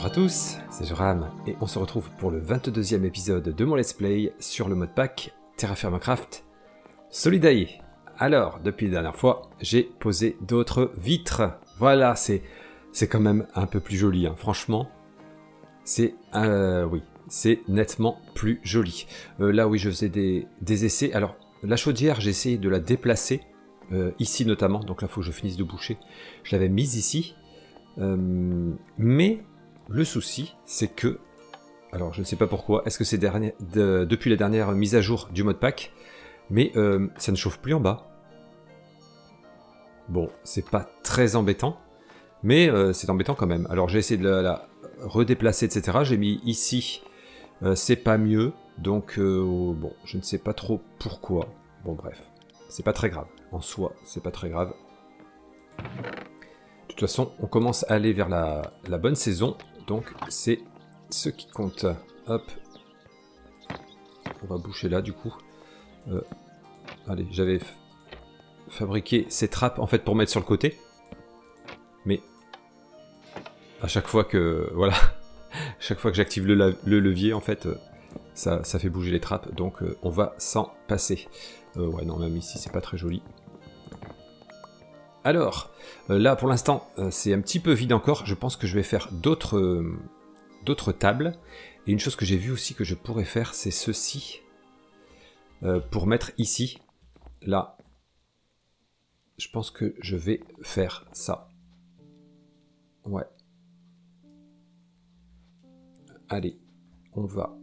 Bonjour à tous, c'est Joram et on se retrouve pour le 22e épisode de mon let's play sur le modpack Terraformcraft Solidae. Alors, depuis la dernière fois, j'ai posé d'autres vitres. Voilà, c'est quand même un peu plus joli, hein. Franchement. C'est nettement plus joli. Là, oui, je faisais des essais. Alors, la chaudière, j'ai essayé de la déplacer, ici notamment, donc là, il faut que je finisse de boucher. Je l'avais mise ici, mais le souci, c'est que, alors je ne sais pas pourquoi, est-ce que c'est depuis la dernière mise à jour du modpack, mais ça ne chauffe plus en bas. Bon, c'est pas très embêtant, mais c'est embêtant quand même. Alors j'ai essayé de la redéplacer, etc. J'ai mis ici, c'est pas mieux, donc bon, je ne sais pas trop pourquoi. Bon bref, c'est pas très grave. En soi, c'est pas très grave. De toute façon, on commence à aller vers la bonne saison, donc c'est ce qui compte. Hop. On va boucher là, du coup. Allez, j'avais fabriqué ces trappes, en fait, pour mettre sur le côté. Mais, à chaque fois que... Voilà. Chaque fois que j'active le levier, en fait, ça fait bouger les trappes, donc on va s'en passer. Ouais, non, même ici, c'est pas très joli. Alors, là pour l'instant c'est un petit peu vide encore, je pense que je vais faire d'autres tables. Et une chose que j'ai vu aussi que je pourrais faire, c'est ceci. Pour mettre ici, là, je pense que je vais faire ça. Ouais. Allez, on va.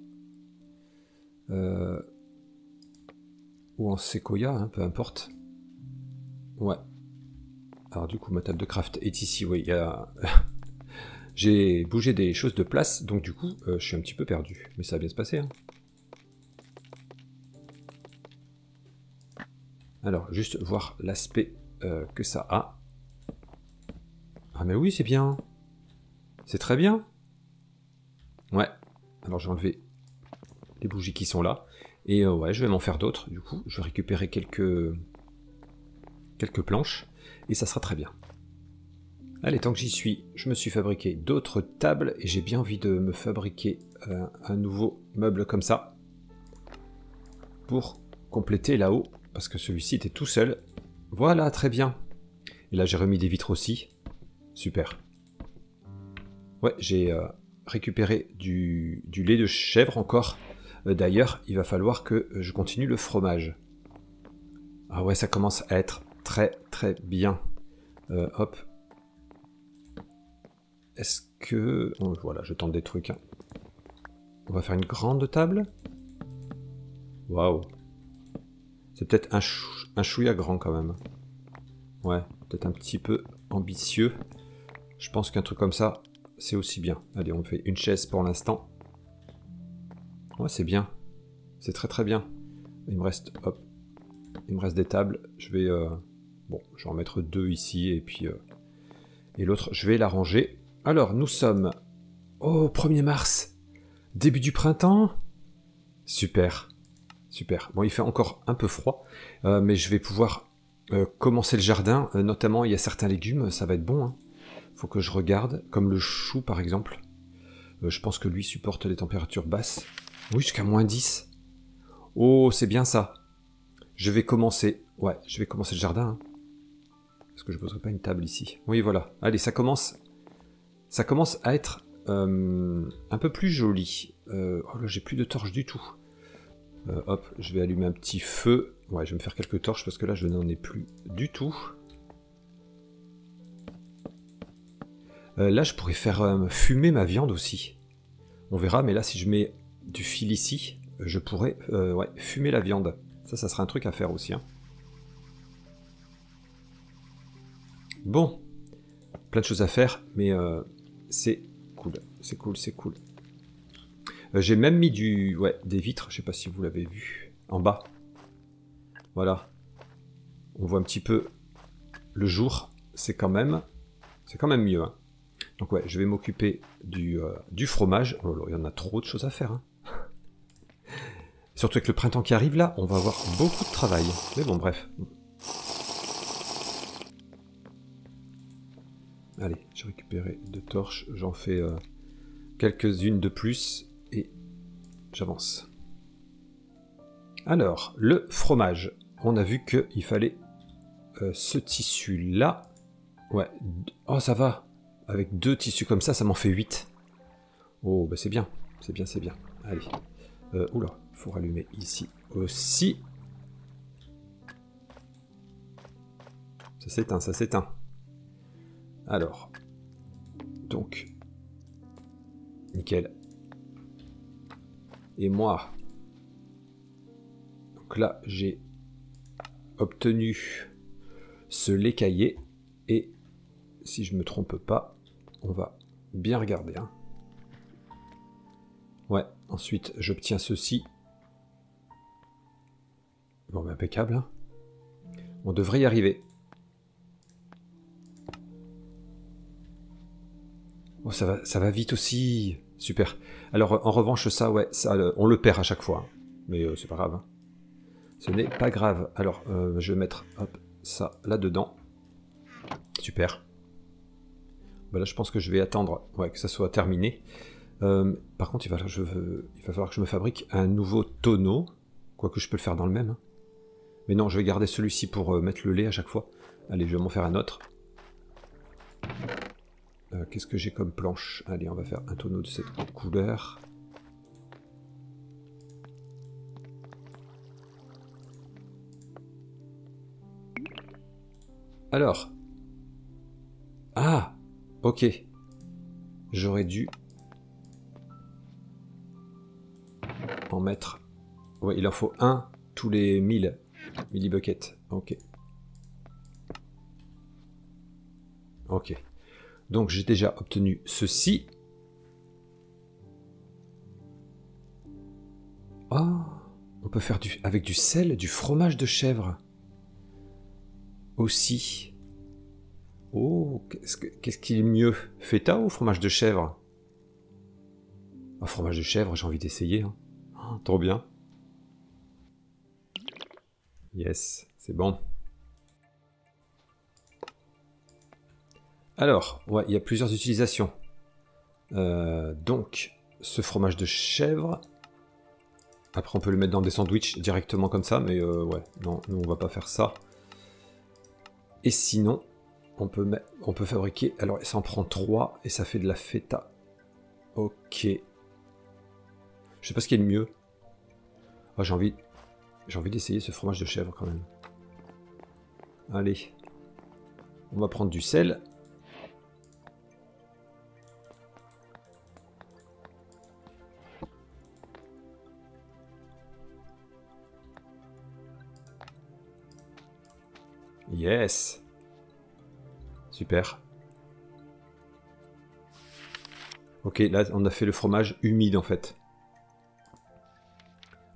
Ou en séquoia, hein, peu importe. Ouais. Alors du coup, ma table de craft est ici, oui, il y a... J'ai bougé des choses de place, donc du coup, je suis un petit peu perdu. Mais ça va bien se passer, hein. Alors, juste voir l'aspect que ça a. Ah mais oui, c'est bien. C'est très bien. Ouais. Alors, j'ai enlevé les bougies qui sont là. Et ouais, je vais m'en faire d'autres, du coup. Je vais récupérer quelques planches. Et ça sera très bien. Allez, tant que j'y suis, je me suis fabriqué d'autres tables et j'ai bien envie de me fabriquer un nouveau meuble comme ça pour compléter là-haut, parce que celui-ci était tout seul. Voilà, très bien. Et là, j'ai remis des vitres aussi. Super. Ouais, j'ai récupéré du lait de chèvre encore. D'ailleurs, il va falloir que je continue le fromage. Ah ouais, ça commence à être très très bien. Hop. Est-ce que... Oh, voilà, je tente des trucs. Hein. On va faire une grande table. Waouh. C'est peut-être un chouïa grand quand même. Ouais, peut-être un petit peu ambitieux. Je pense qu'un truc comme ça, c'est aussi bien. Allez, on fait une chaise pour l'instant. Ouais, c'est bien. C'est très très bien. Il me reste... Hop. Il me reste des tables. Je vais... Bon, je vais en mettre deux ici et puis... Et l'autre, je vais la ranger. Alors, nous sommes au 1er mars, début du printemps. Super, super. Bon, il fait encore un peu froid, mais je vais pouvoir commencer le jardin. Notamment, il y a certains légumes, ça va être bon. Hein. Faut que je regarde, comme le chou par exemple. Je pense que lui supporte les températures basses. Oui, jusqu'à -10. Oh, c'est bien ça. Je vais commencer. Ouais, je vais commencer le jardin. Hein. Est-ce que je poserai pas une table ici? Oui, voilà. Allez, ça commence. Ça commence à être un peu plus joli. Oh là, j'ai plus de torches du tout. Hop, je vais allumer un petit feu. Ouais, je vais me faire quelques torches parce que là, je n'en ai plus du tout. Là, je pourrais faire fumer ma viande aussi. On verra, mais là, si je mets du fil ici, je pourrais ouais, fumer la viande. Ça sera un truc à faire aussi. Hein. Bon, plein de choses à faire, mais... c'est cool, c'est cool, c'est cool. J'ai même mis des vitres, je sais pas si vous l'avez vu, en bas. Voilà. On voit un petit peu le jour, c'est quand même mieux. Hein. Donc ouais, je vais m'occuper du fromage. Oh là, il y en a trop de choses à faire. Hein. Surtout avec le printemps qui arrive là, on va avoir beaucoup de travail. Mais bon, bref. Allez, j'ai récupéré 2 torches, j'en fais quelques-unes de plus et j'avance. Alors, le fromage. On a vu qu'il fallait ce tissu-là. Ouais. Oh, ça va. Avec 2 tissus comme ça m'en fait 8. Oh, bah c'est bien. C'est bien, c'est bien. Allez. Oula, faut rallumer ici aussi. Ça s'éteint, ça s'éteint. Alors. Donc. Nickel. Et moi. Donc là, j'ai obtenu ce lait caillé. Et si je me trompe pas, on va bien regarder. Hein. Ouais, ensuite j'obtiens ceci. Bon, bah, impeccable. Hein. On devrait y arriver. Oh, ça va vite aussi. Super. Alors, en revanche, ça, ouais, ça, on le perd à chaque fois. Hein. Mais c'est pas grave. Hein. Ce n'est pas grave. Alors, je vais mettre hop, ça là-dedans. Super. Bah là, je pense que je vais attendre ouais, que ça soit terminé. Par contre, il va falloir que je me fabrique un nouveau tonneau. Quoique je peux le faire dans le même. Hein. Mais non, je vais garder celui-ci pour mettre le lait à chaque fois. Allez, je vais m'en faire un autre. Qu'est-ce que j'ai comme planche? Allez, on va faire un tonneau de cette couleur. Alors. Ah, ok. J'aurais dû en mettre... Ouais, il en faut un tous les 1000 millibuckets. Ok. Ok. Donc j'ai déjà obtenu ceci. Oh, on peut faire avec du sel, du fromage de chèvre. Aussi. Oh, qu'est-ce qui est mieux? Feta ou fromage de chèvre? Oh, fromage de chèvre, j'ai envie d'essayer. Hein. Oh, trop bien. Yes, c'est bon. Alors, ouais, il y a plusieurs utilisations. Donc, ce fromage de chèvre. Après, on peut le mettre dans des sandwichs directement comme ça, mais ouais, non, nous on va pas faire ça. Et sinon, on peut fabriquer. Alors, ça en prend 3 et ça fait de la feta. Ok. Je sais pas ce qui est le mieux. Oh, j'ai envie d'essayer ce fromage de chèvre quand même. Allez. On va prendre du sel. Yes. Super. Ok, là on a fait le fromage humide en fait.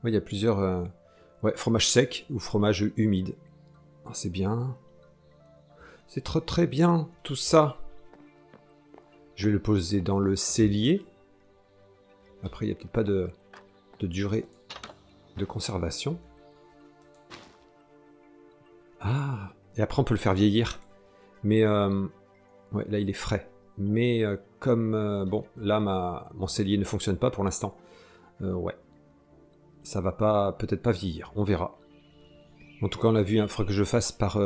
Ouais, il y a plusieurs... Ouais, fromage sec ou fromage humide. Oh, c'est bien. C'est très très bien tout ça. Je vais le poser dans le cellier. Après, il n'y a peut-être pas de durée de conservation. Ah, et après on peut le faire vieillir. Mais ouais, là il est frais. Mais comme bon, là mon cellier ne fonctionne pas pour l'instant. Ouais, ça va pas, peut-être pas vieillir. On verra. En tout cas, on l'a vu. Il faudra que je fasse par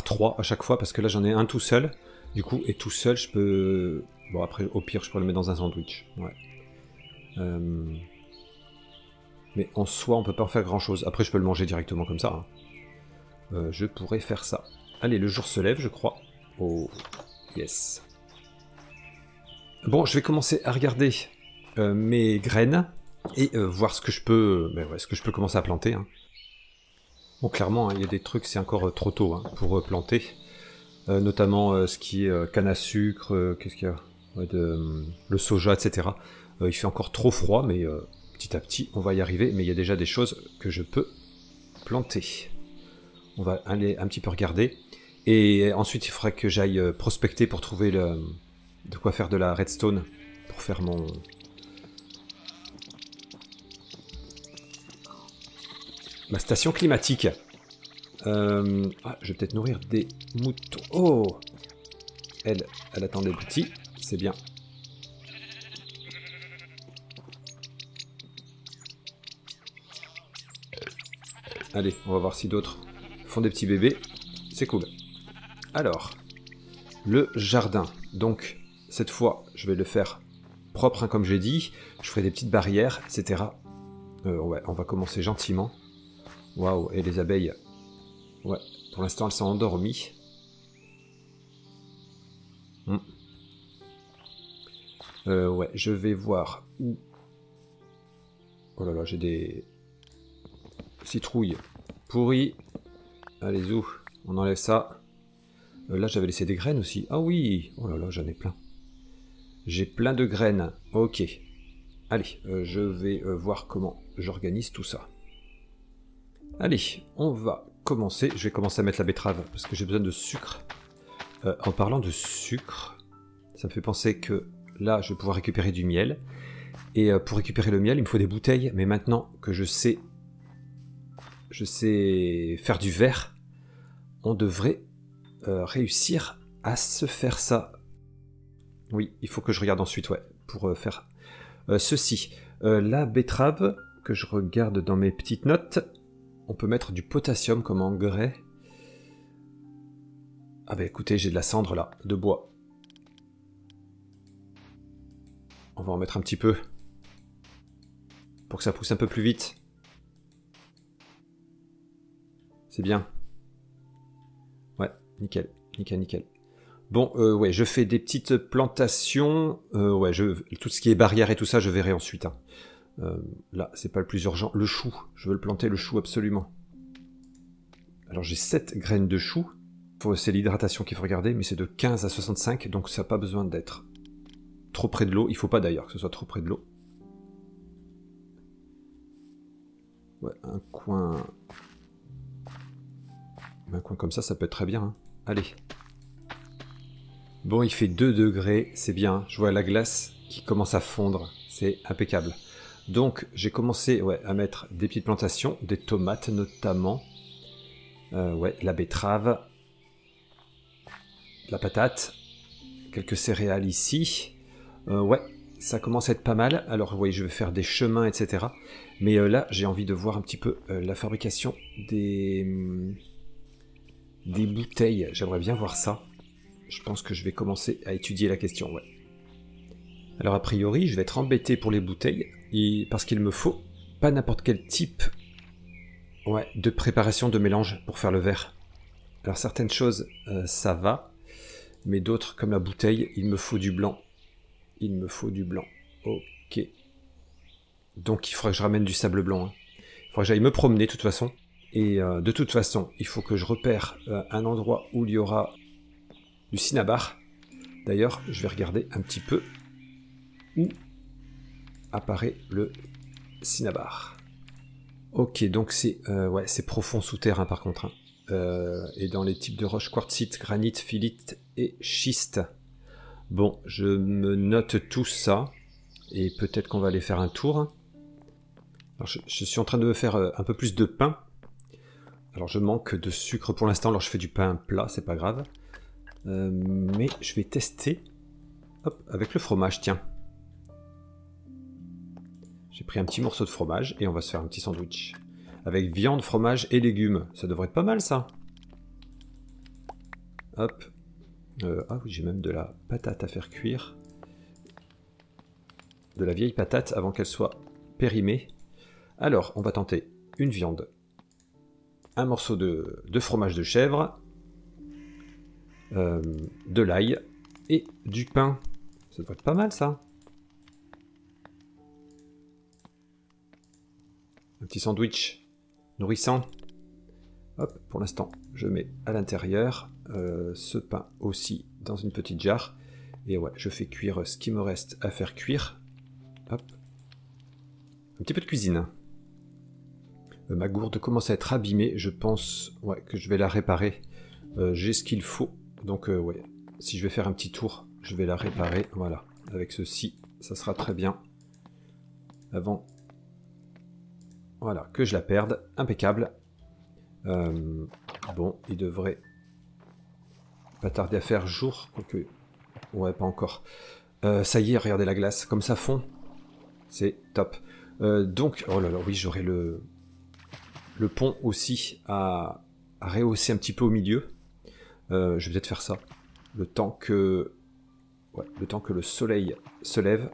3 à chaque fois parce que là j'en ai un tout seul. Du coup, et tout seul, je peux. Bon, après, au pire, je peux le mettre dans un sandwich. Ouais. Mais en soi, on peut pas en faire grand chose. Après, je peux le manger directement comme ça. Hein. Je pourrais faire ça. Allez, le jour se lève, je crois. Oh, yes. Bon, je vais commencer à regarder mes graines et voir ce que je peux, ouais, ce que je peux commencer à planter. Hein. Bon, clairement, il y a des trucs, c'est encore trop tôt hein, pour planter. Notamment ce qui est canne à sucre, qu'est-ce qu'il y a ouais, le soja, etc. Il fait encore trop froid, mais petit à petit, on va y arriver. Mais il y a déjà des choses que je peux planter. On va aller un petit peu regarder. Et ensuite, il faudrait que j'aille prospecter pour trouver de quoi faire de la redstone. Pour faire ma station climatique. Ah, je vais peut-être nourrir des moutons. Oh! Elle attend des petits. C'est bien. Allez, on va voir si d'autres font des petits bébés. C'est cool. Alors, le jardin. Donc, cette fois, je vais le faire propre, hein, comme j'ai dit. Je ferai des petites barrières, etc. Ouais, on va commencer gentiment. Waouh, et les abeilles. Ouais, pour l'instant, elles sont endormies. Ouais, je vais voir où... Oh là là, j'ai des citrouilles pourries. Allez, où on enlève ça. Là, j'avais laissé des graines aussi. Ah oui, oh là là, j'en ai plein. J'ai plein de graines. Ok. Allez, je vais voir comment j'organise tout ça. Allez, on va commencer. Je vais commencer à mettre la betterave parce que j'ai besoin de sucre. En parlant de sucre, ça me fait penser que là, je vais pouvoir récupérer du miel. Et pour récupérer le miel, il me faut des bouteilles. Mais maintenant que je sais faire du verre, on devrait réussir à se faire ça. Oui, il faut que je regarde ensuite, ouais, pour faire ceci. La betterave, que je regarde dans mes petites notes, on peut mettre du potassium comme engrais. Ah bah écoutez, j'ai de la cendre là, de bois. On va en mettre un petit peu, pour que ça pousse un peu plus vite. C'est bien. Ouais, nickel, nickel, nickel. Bon, ouais, je fais des petites plantations. Ouais, tout ce qui est barrière et tout ça, je verrai ensuite. Hein. Là, c'est pas le plus urgent. Le chou, je veux le planter, le chou, absolument. Alors, j'ai 7 graines de chou. C'est l'hydratation qu'il faut regarder, mais c'est de 15 à 65, donc ça n'a pas besoin d'être trop près de l'eau. Il faut pas d'ailleurs que ce soit trop près de l'eau. Ouais, un coin comme ça peut être très bien. Hein. Allez. Bon, il fait 2 degrés, c'est bien. Je vois la glace qui commence à fondre. C'est impeccable. Donc, j'ai commencé à mettre des petites plantations, des tomates notamment. Ouais, la betterave. La patate. Quelques céréales ici. Ouais, ça commence à être pas mal. Alors, vous voyez, je vais faire des chemins, etc. Mais là, j'ai envie de voir un petit peu la fabrication des bouteilles. J'aimerais bien voir ça. Je pense que je vais commencer à étudier la question, ouais. Alors a priori, je vais être embêté pour les bouteilles, parce qu'il me faut pas n'importe quel type de préparation de mélange pour faire le verre. Alors certaines choses, ça va, mais d'autres, comme la bouteille, il me faut du blanc. Il me faut du blanc. Ok. Donc il faudrait que je ramène du sable blanc. Hein. Il faudrait que j'aille me promener de toute façon. Et de toute façon, il faut que je repère un endroit où il y aura du cinnabar. D'ailleurs, je vais regarder un petit peu où apparaît le cinnabar. Ok, donc c'est profond sous terre, hein, par contre. Hein. Et dans les types de roches, quartzite, granit, philite et schiste. Bon, je me note tout ça. Et peut-être qu'on va aller faire un tour. Alors, je suis en train de me faire un peu plus de pain. Alors je manque de sucre pour l'instant, alors je fais du pain plat, c'est pas grave. Mais je vais tester avec le fromage, tiens. J'ai pris un petit morceau de fromage et on va se faire un petit sandwich. Avec viande, fromage et légumes. Ça devrait être pas mal ça. Hop. Ah oui, j'ai même de la patate à faire cuire. De la vieille patate avant qu'elle soit périmée. Alors, on va tenter une viande. Un morceau de fromage de chèvre. De l'ail et du pain. Ça devrait être pas mal ça. Un petit sandwich nourrissant. Hop, pour l'instant, je mets à l'intérieur ce pain aussi dans une petite jarre. Et ouais, je fais cuire ce qui me reste à faire cuire. Hop. Un petit peu de cuisine. Ma gourde commence à être abîmée. Je pense que je vais la réparer. J'ai ce qu'il faut. Donc ouais, si je vais faire un petit tour, je vais la réparer. Voilà, avec ceci, ça sera très bien. Avant, voilà, que je la perde. Impeccable. Bon, il devrait pas tarder à faire jour. Okay. Ouais, pas encore. Ça y est, regardez la glace, comme ça fond. C'est top. Donc, oh là là, oui, j'aurai le le pont aussi à rehausser un petit peu au milieu. Je vais peut-être faire ça. Le temps que le soleil se lève.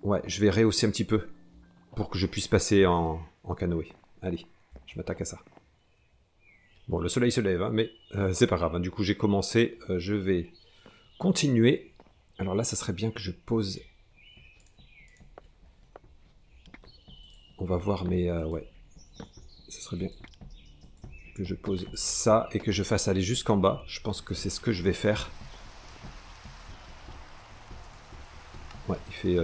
Ouais, je vais rehausser un petit peu pour que je puisse passer en canoë. Allez, je m'attaque à ça. Bon, le soleil se lève, hein, mais c'est pas grave. Hein. Du coup, j'ai commencé. Je vais continuer. Alors là, ça serait bien que je pose... On va voir, mais ouais. Ça serait bien que je pose ça et que je fasse aller jusqu'en bas. Je pense que c'est ce que je vais faire. Ouais, il fait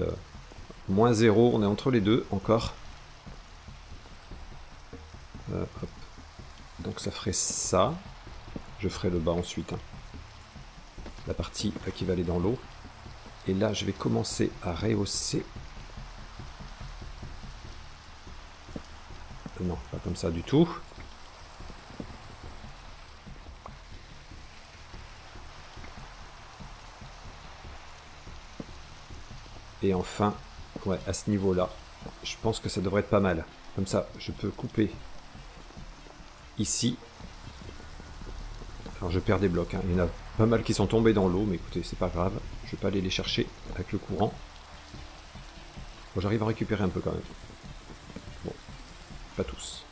moins 0. On est entre les deux encore. Hop. Donc ça ferait ça. Je ferai le bas ensuite. Hein. La partie qui va aller dans l'eau. Et là, je vais commencer à rehausser. Non, pas comme ça du tout. Et enfin, ouais, à ce niveau-là, je pense que ça devrait être pas mal. Comme ça, je peux couper ici. Alors je perds des blocs, hein. Il y en a pas mal qui sont tombés dans l'eau, mais écoutez, c'est pas grave. Je vais pas aller les chercher avec le courant. Bon, j'arrive à récupérer un peu quand même. Bon, pas tous.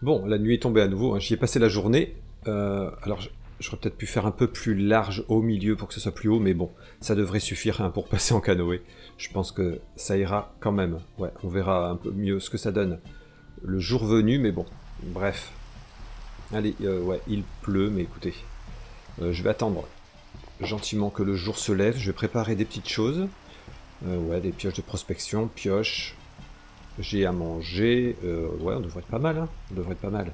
Bon, la nuit est tombée à nouveau, hein. J'y ai passé la journée. Alors, j'aurais peut-être pu faire un peu plus large au milieu pour que ce soit plus haut, mais bon, ça devrait suffire hein, pour passer en canoë. Je pense que ça ira quand même. Ouais, on verra un peu mieux ce que ça donne le jour venu, mais bon, bref. Allez, ouais, il pleut, mais écoutez, je vais attendre gentiment que le jour se lève. Je vais préparer des petites choses. Ouais, des pioches de prospection, pioches. J'ai à manger. Ouais, on devrait être pas mal, hein. On devrait être pas mal.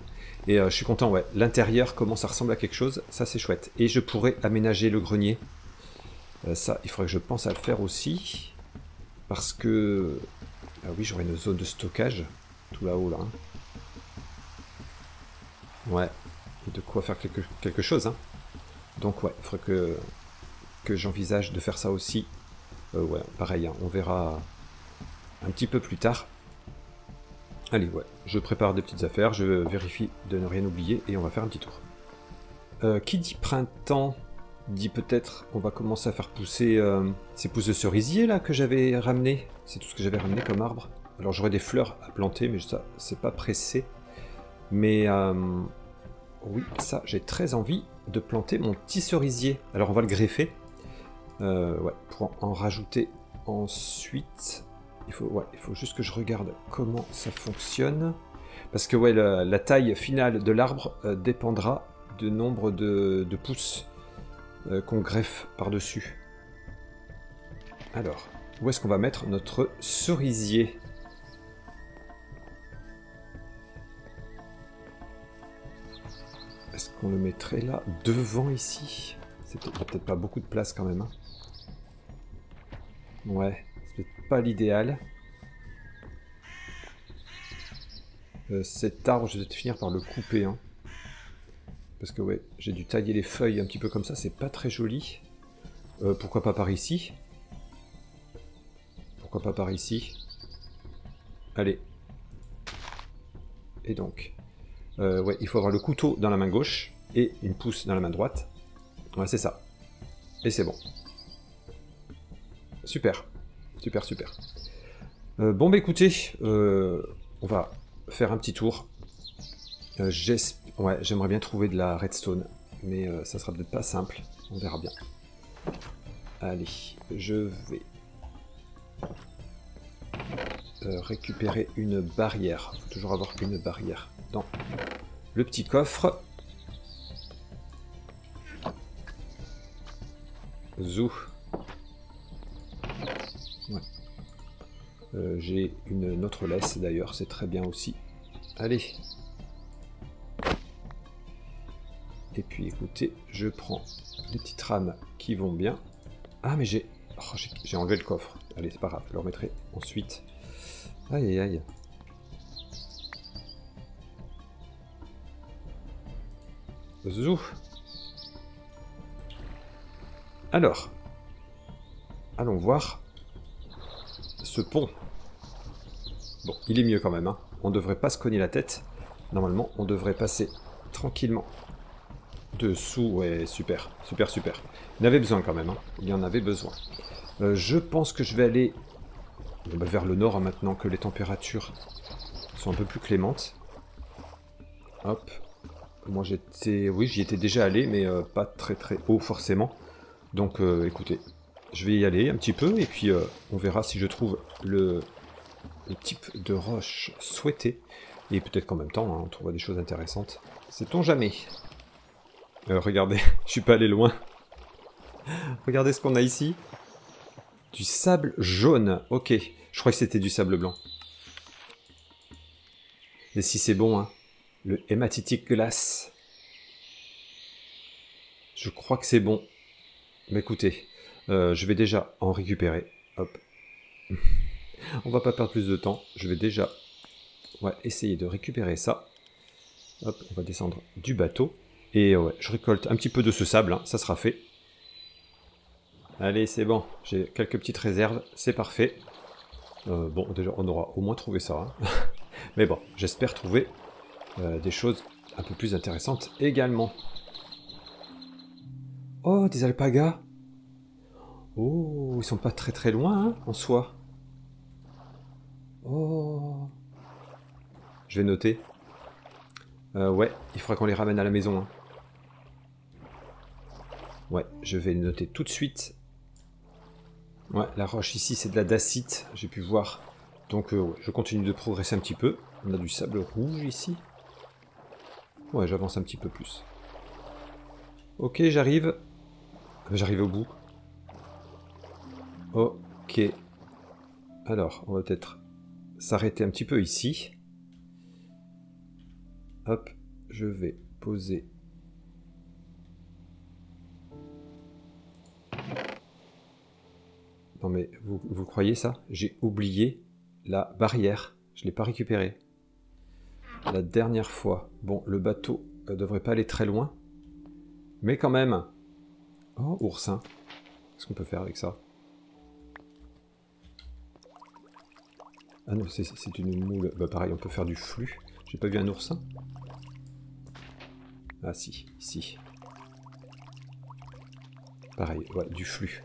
Et je suis content, ouais. L'intérieur commence à ressembler à quelque chose. Ça, c'est chouette. Et je pourrais aménager le grenier. Ça, il faudrait que je pense à le faire aussi. Parce que... Ah oui, j'aurai une zone de stockage. Tout là-haut, là. Hein. Ouais. Et de quoi faire quelque chose, hein. Donc, ouais, il faudrait que j'envisage de faire ça aussi. Ouais, pareil, hein, on verra un petit peu plus tard. Allez, ouais, je prépare des petites affaires, je vérifie de ne rien oublier et on va faire un petit tour. Qui dit printemps dit peut-être qu'on va commencer à faire pousser ces pousses de cerisier là que j'avais ramené. C'est tout ce que j'avais ramené comme arbre. Alors j'aurais des fleurs à planter, mais ça, c'est pas pressé. Mais oui, ça, j'ai très envie de planter mon petit cerisier. Alors on va le greffer. Ouais, pour en rajouter ensuite. Il faut juste que je regarde comment ça fonctionne. Parce que ouais, la taille finale de l'arbre dépendra du nombre de pousses qu'on greffe par-dessus. Alors, où est-ce qu'on va mettre notre cerisier? Est-ce qu'on le mettrait là, devant ici? C'est peut-être pas beaucoup de place quand même. Hein. Ouais, c'est peut-être pas l'idéal. Cet arbre, je vais peut-être finir par le couper. Hein. Parce que ouais, j'ai dû tailler les feuilles un petit peu comme ça, c'est pas très joli. Pourquoi pas par ici? Pourquoi pas par ici? Allez. Et donc, ouais, il faut avoir le couteau dans la main gauche et une pousse dans la main droite. Ouais, c'est ça. Et c'est bon. Super. Super, super. Bon, bah écoutez, on va faire un petit tour. Ouais, j'aimerais bien trouver de la redstone, mais ça sera peut-être pas simple. On verra bien. Allez, je vais récupérer une barrière. Il faut toujours avoir une barrière dans le petit coffre. Zou. Ouais. J'ai une autre laisse d'ailleurs, c'est très bien aussi. Allez. Et puis écoutez, je prends des petites rames qui vont bien. Ah mais j'ai enlevé le coffre. Allez, c'est pas grave, je le remettrai ensuite. Aïe aïe aïe. Zou. Alors, allons voir ce pont. Bon, il est mieux quand même, hein. on devrait pas se cogner la tête. Normalement, on devrait passer tranquillement dessous. Ouais, super, super, super. Il en avait besoin quand même, hein. Il y en avait besoin. Je pense que je vais aller vers le nord, hein, maintenant que les températures sont un peu plus clémentes. Hop. Moi j'étais... Oui, j'y étais déjà allé, mais pas très très haut forcément. Donc écoutez, je vais y aller un petit peu, et puis on verra si je trouve le type de roche souhaité. Et peut-être qu'en même temps, hein, on trouvera des choses intéressantes. Sait-on jamais. Regardez, je suis pas allé loin. Regardez ce qu'on a ici. Du sable jaune. Ok, je crois que c'était du sable blanc. Et si c'est bon, hein. Le hématitique glace. Je crois que c'est bon. Mais écoutez, je vais déjà en récupérer. Hop. On va pas perdre plus de temps. Je vais déjà essayer de récupérer ça. Hop, on va descendre du bateau. Et ouais, je récolte un petit peu de ce sable, hein, ça sera fait. Allez, c'est bon. J'ai quelques petites réserves, c'est parfait. Bon, déjà, on aura au moins trouvé ça. Hein. Mais bon, j'espère trouver des choses un peu plus intéressantes également. Oh, des alpagas. Oh, ils sont pas très très loin, hein, en soi. Oh. Je vais noter. Ouais, il faudra qu'on les ramène à la maison. Hein. Ouais, je vais noter tout de suite. Ouais, la roche ici, c'est de la dacite, j'ai pu voir. Donc, ouais, je continue de progresser un petit peu. On a du sable rouge ici. Ouais, j'avance un petit peu plus. Ok, j'arrive. J'arrive au bout. Ok. Alors, on va peut-être s'arrêter un petit peu ici. Hop, je vais poser... Non mais, vous croyez ça? J'ai oublié la barrière. Je ne l'ai pas récupérée. La dernière fois. Bon, le bateau ne devrait pas aller très loin. Mais quand même. Oh, oursin. Qu'est-ce qu'on peut faire avec ça? Ah non, c'est une moule. Bah pareil, on peut faire du flux. J'ai pas vu un oursin? Ah si, ici. Pareil, ouais, du flux.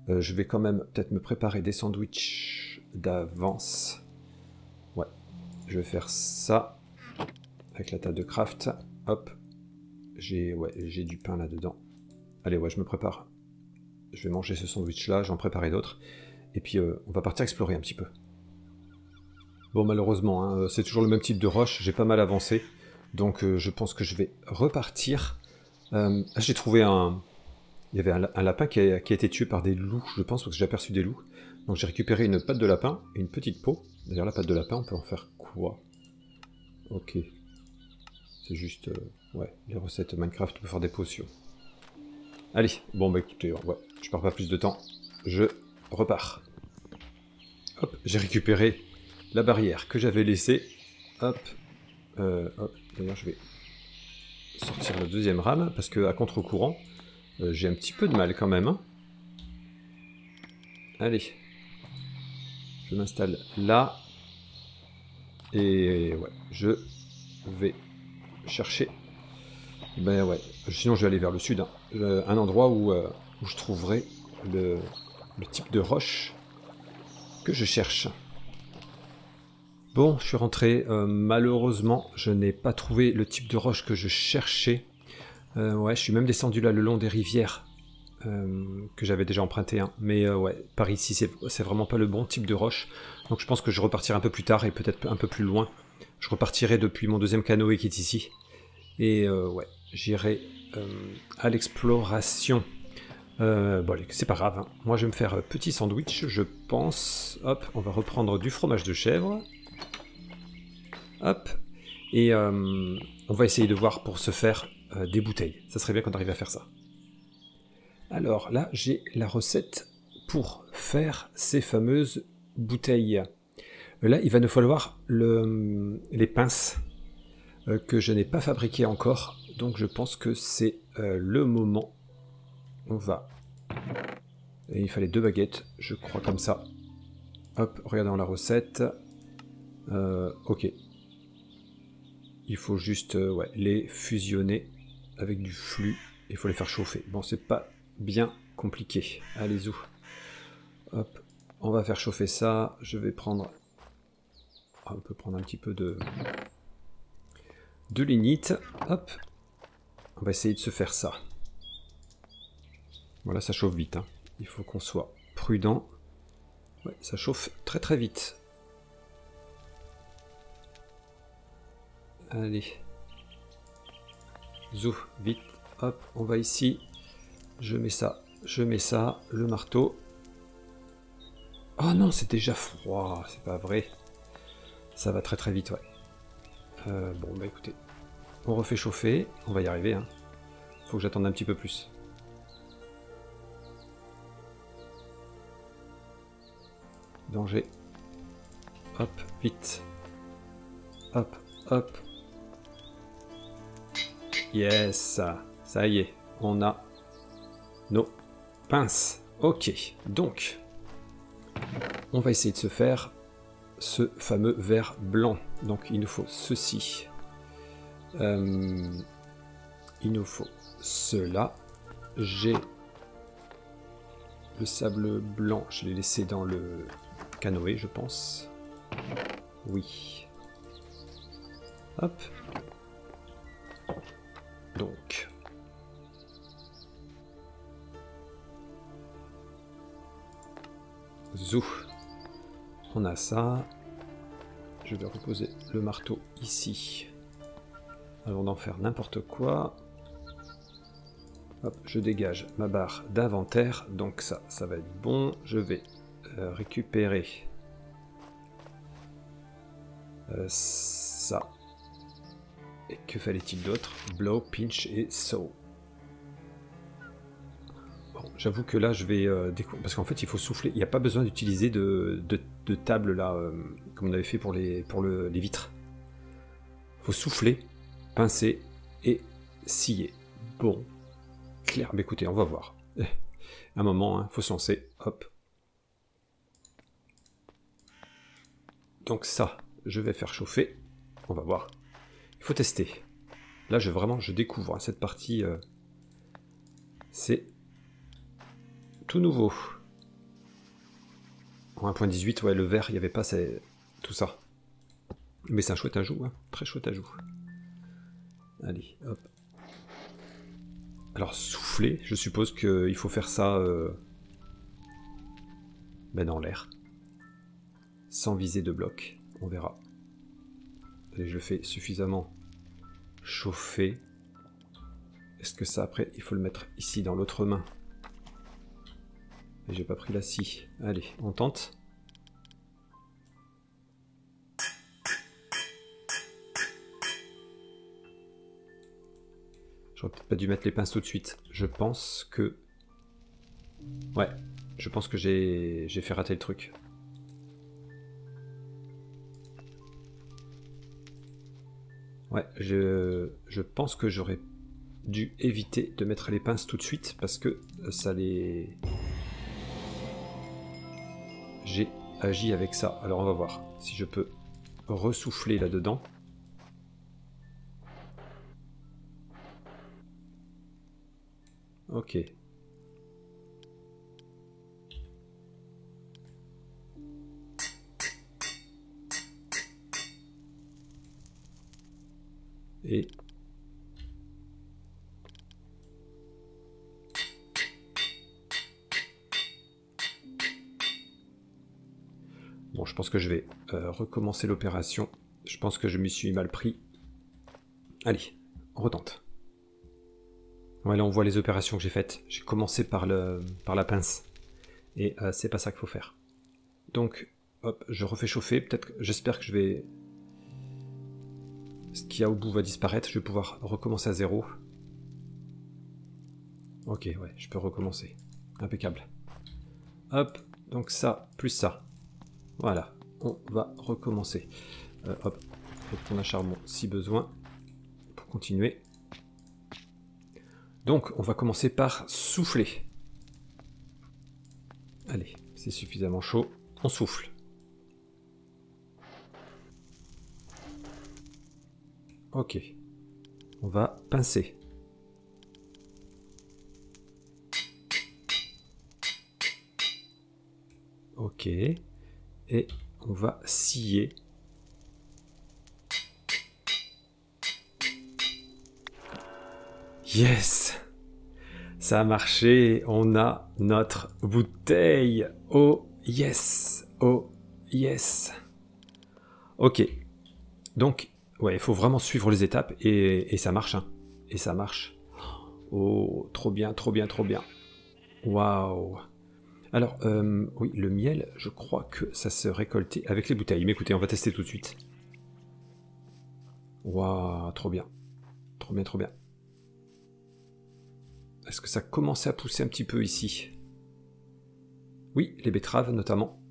Je vais quand même peut-être me préparer des sandwichs d'avance. Ouais, je vais faire ça. Avec la table de craft. Hop. J'ai du pain là-dedans. Allez, ouais, je me prépare. Je vais manger ce sandwich-là, j'en préparer d'autres. Et puis, on va partir explorer un petit peu. Bon, malheureusement, hein, c'est toujours le même type de roche. J'ai pas mal avancé. Donc, je pense que je vais repartir. J'ai trouvé un... Il y avait un lapin qui a été tué par des loups, je pense, parce que j'ai aperçu des loups. Donc, j'ai récupéré une patte de lapin et une petite peau. D'ailleurs, la patte de lapin, on peut en faire quoi? Ok. C'est juste... ouais, les recettes Minecraft, on peut faire des potions. Allez, bon bah écoutez, ouais, je perds pas plus de temps, je repars. Hop, j'ai récupéré la barrière que j'avais laissée. Hop, hop, d'ailleurs je vais sortir la deuxième rame, parce que à contre-courant, j'ai un petit peu de mal quand même. Hein. Allez, je m'installe là, et ouais, je vais chercher... Ben ouais, sinon je vais aller vers le sud, hein. Un endroit où je trouverai le type de roche que je cherche. Bon, je suis rentré. Malheureusement, je n'ai pas trouvé le type de roche que je cherchais. Ouais, je suis même descendu là le long des rivières que j'avais déjà emprunté. Hein. Mais ouais, par ici, c'est vraiment pas le bon type de roche. Donc je pense que je repartirai un peu plus tard et peut-être un peu plus loin. Je repartirai depuis mon deuxième canoë qui est ici. Et ouais, j'irai à l'exploration. Bon, c'est pas grave. Hein. Moi, je vais me faire petit sandwich, je pense. Hop, on va reprendre du fromage de chèvre. Hop. Et on va essayer de voir pour se faire des bouteilles. Ça serait bien qu'on arrive à faire ça. Alors là, j'ai la recette pour faire ces fameuses bouteilles. Là, il va nous falloir les pinces que je n'ai pas fabriquées encore. Donc je pense que c'est le moment. On va... Et il fallait 2 baguettes, je crois comme ça. Hop, regardons la recette. Ok. Il faut juste ouais, les fusionner avec du flux. Il faut les faire chauffer. Bon, c'est pas bien compliqué. Allez-y. Hop. On va faire chauffer ça. Je vais prendre... On peut prendre un petit peu de lignite. Hop. On va essayer de se faire ça. Voilà, ça chauffe vite. Hein. Il faut qu'on soit prudent. Ouais, ça chauffe très très vite. Allez. Zou, vite. Hop, on va ici. Je mets ça, le marteau. Oh non, c'est déjà froid, c'est pas vrai. Ça va très très vite, ouais. Bon, bah écoutez, on refait chauffer, on va y arriver. Hein. Faut que j'attende un petit peu plus. Danger. Hop, vite. Hop, hop. Yes, ça y est, on a nos pinces. Ok, donc, on va essayer de se faire ce fameux verre blanc. Donc il nous faut ceci. Il nous faut cela. J'ai le sable blanc, je l'ai laissé dans le canoë, je pense. Oui. Hop. Donc. Zou. On a ça. Je vais reposer le marteau ici. Avant d'en faire n'importe quoi. Hop, je dégage ma barre d'inventaire. Donc ça va être bon. Je vais récupérer ça. Et que fallait-il d'autre? Blow, pinch et saw. Bon, j'avoue que là, je vais découvrir... Parce qu'en fait, il faut souffler. Il n'y a pas besoin d'utiliser de table, là, comme on avait fait pour les vitres. Il faut souffler, pincer et scier. Bon. Clair. Mais écoutez, on va voir. Un moment, hein, faut se lancer. Hop. Donc ça, je vais faire chauffer. On va voir. Il faut tester. Là, je découvre hein, cette partie. C'est tout nouveau. En 1.18, ouais, le vert, il n'y avait pas tout ça. Mais c'est un chouette ajout, hein, très chouette ajout. Allez, hop. Alors, souffler, je suppose qu'il faut faire ça dans l'air. Sans viser de bloc, on verra. Allez, je le fais suffisamment chauffer. Est-ce que ça, après, il faut le mettre ici, dans l'autre main? J'ai pas pris la scie. Allez, on tente. J'aurais peut-être pas dû mettre les pinces tout de suite. Je pense que... Ouais, je pense que j'ai fait rater le truc. Ouais, je pense que j'aurais dû éviter de mettre les pinces tout de suite parce que ça les... J'ai agi avec ça. Alors on va voir si je peux ressouffler là-dedans. Ok. Et... Bon, je pense que je vais recommencer l'opération. Je pense que je m'y suis mal pris. Allez, on retente. Ouais, là on voit les opérations que j'ai faites. J'ai commencé par la pince. Et c'est pas ça qu'il faut faire. Donc, hop, je refais chauffer. Peut-être, j'espère que je vais... Ce qu'il y a au bout va disparaître. Je vais pouvoir recommencer à zéro. Ok, ouais, je peux recommencer. Impeccable. Hop, donc ça, plus ça. Voilà, on va recommencer. Hop, retourne à charbon si besoin. Pour continuer. Donc, on va commencer par souffler. Allez, c'est suffisamment chaud. On souffle. Ok. On va pincer. Ok. Et on va scier. Yes! Ça a marché. On a notre bouteille. Oh yes! Oh yes! Ok. Donc, ouais, il faut vraiment suivre les étapes et ça marche. Hein. Et ça marche. Oh, trop bien, trop bien, trop bien. Waouh! Alors, oui, le miel, je crois que ça se récoltait avec les bouteilles. Mais écoutez, on va tester tout de suite. Waouh, trop bien. Trop bien, trop bien. Est-ce que ça commençait à pousser un petit peu ici? Oui, les betteraves notamment.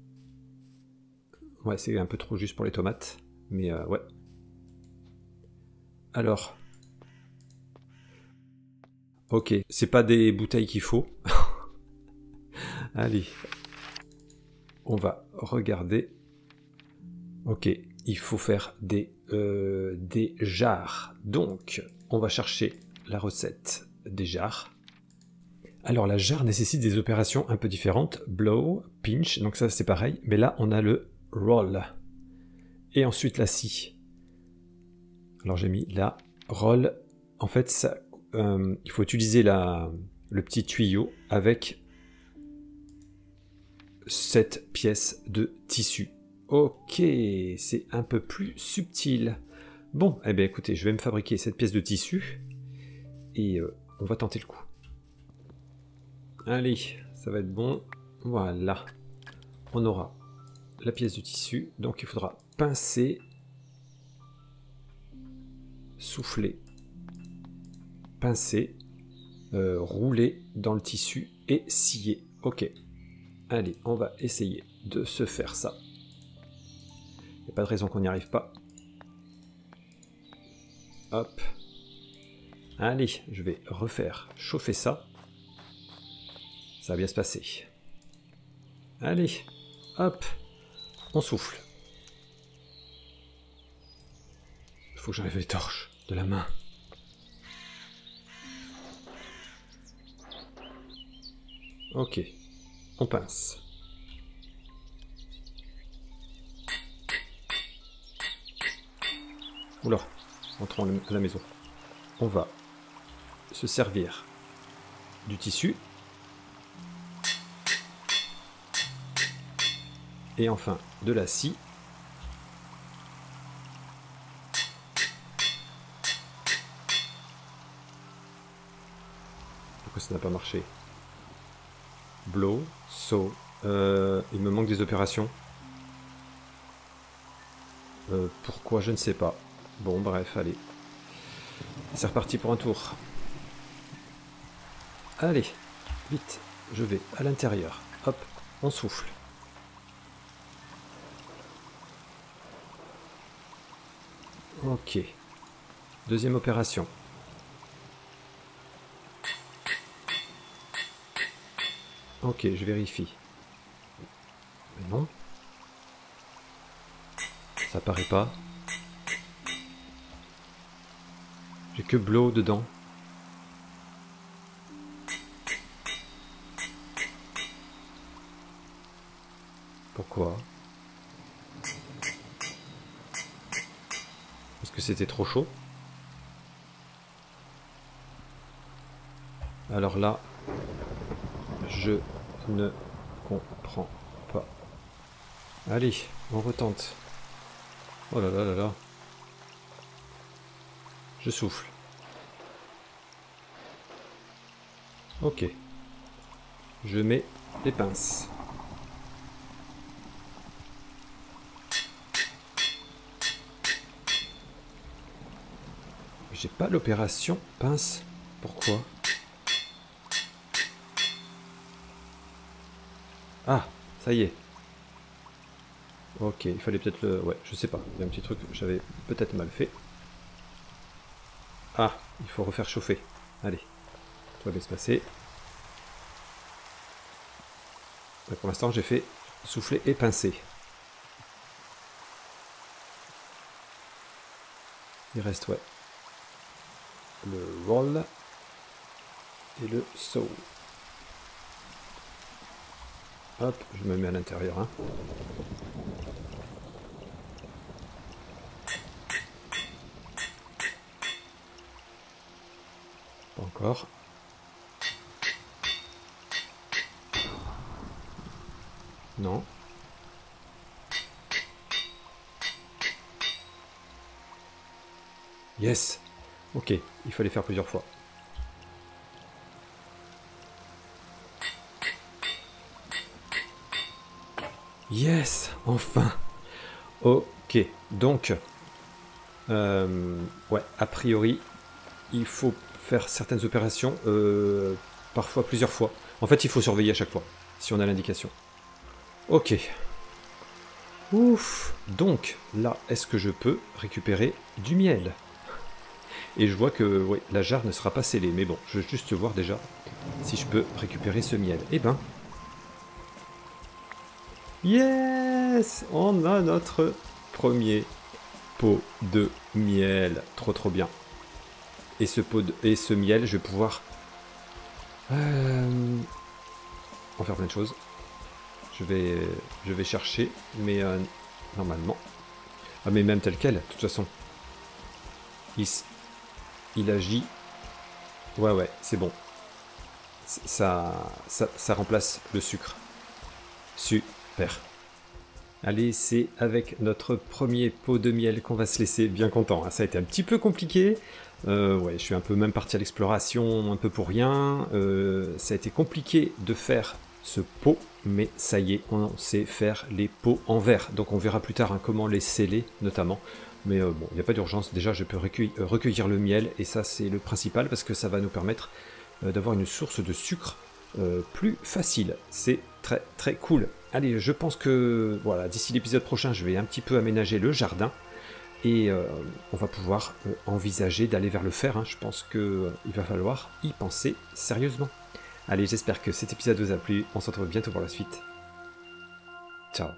Ouais, c'est un peu trop juste pour les tomates. Mais ouais. Alors. Ok, c'est pas des bouteilles qu'il faut. Allez. On va regarder. Ok, il faut faire des jarres. Donc, on va chercher la recette des jarres. Alors, la jarre nécessite des opérations un peu différentes. Blow, pinch, donc ça c'est pareil. Mais là, on a le roll. Et ensuite la scie. Alors, j'ai mis la roll. En fait, ça, il faut utiliser le petit tuyau avec cette pièce de tissu. Ok, c'est un peu plus subtil. Bon, eh bien écoutez, je vais me fabriquer cette pièce de tissu et on va tenter le coup. Allez, ça va être bon. Voilà. On aura la pièce de tissu, donc il faudra pincer, souffler, pincer, rouler dans le tissu et scier. Ok. Allez, on va essayer de se faire ça. Il n'y a pas de raison qu'on n'y arrive pas. Hop. Allez, je vais refaire chauffer ça. Ça va bien se passer. Allez, hop, on souffle. Il faut que j'enlève les torches de la main. Ok, on pince. Oula, entrons à la maison. On va se servir du tissu. Et enfin, de la scie. Pourquoi ça n'a pas marché? Blow, sew. Il me manque des opérations. Pourquoi? Je ne sais pas. Bon, bref, allez. C'est reparti pour un tour. Allez, vite, je vais à l'intérieur. Hop, on souffle. Ok. Deuxième opération. Ok, je vérifie. Mais non. Ça paraît pas. J'ai que blow dedans. Pourquoi? Parce que c'était trop chaud. Alors là, je ne comprends pas. Allez, on retente. Oh là là là là. Je souffle. Ok. Je mets les pinces. J'ai pas l'opération pince. Pourquoi? Ah, ça y est. Ok, il fallait peut-être le... Ouais, je sais pas. Il y a un petit truc que j'avais peut-être mal fait. Ah, il faut refaire chauffer. Allez, tout va bien se passer. Ouais, pour l'instant, j'ai fait souffler et pincer. Il reste, ouais, le roll et le saw. Hop, je me mets à l'intérieur. Hein. Pas encore. Non. Yes. Ok, il fallait faire plusieurs fois. Yes, enfin. Ok, donc, ouais, a priori, il faut faire certaines opérations, parfois plusieurs fois. En fait, il faut surveiller à chaque fois, si on a l'indication. Ok. Ouf. Donc, là, est-ce que je peux récupérer du miel? Et je vois que ouais, la jarre ne sera pas scellée, mais bon, je veux juste voir déjà si je peux récupérer ce miel. Eh ben... Yes! On a notre premier pot de miel. Trop trop bien. Et ce miel, je vais pouvoir en faire plein de choses. Je vais chercher, mais normalement... Ah mais même tel quel, de toute façon. Il agit... Ouais, c'est bon. Ça remplace le sucre. Super. Allez, c'est avec notre premier pot de miel qu'on va se laisser. Bien content. Ça a été un petit peu compliqué. Ouais, je suis un peu même parti à l'exploration, un peu pour rien. Ça a été compliqué de faire ce pot, mais ça y est, on sait faire les pots en verre. Donc on verra plus tard hein, comment les sceller, notamment. Mais bon, il n'y a pas d'urgence. Déjà, je peux recueillir le miel, et ça, c'est le principal, parce que ça va nous permettre d'avoir une source de sucre plus facile. C'est très très cool. Allez, je pense que voilà, d'ici l'épisode prochain, je vais un petit peu aménager le jardin, et on va pouvoir envisager d'aller vers le fer. Hein. Je pense qu'il va falloir y penser sérieusement. Allez, j'espère que cet épisode vous a plu. On se retrouve bientôt pour la suite. Ciao.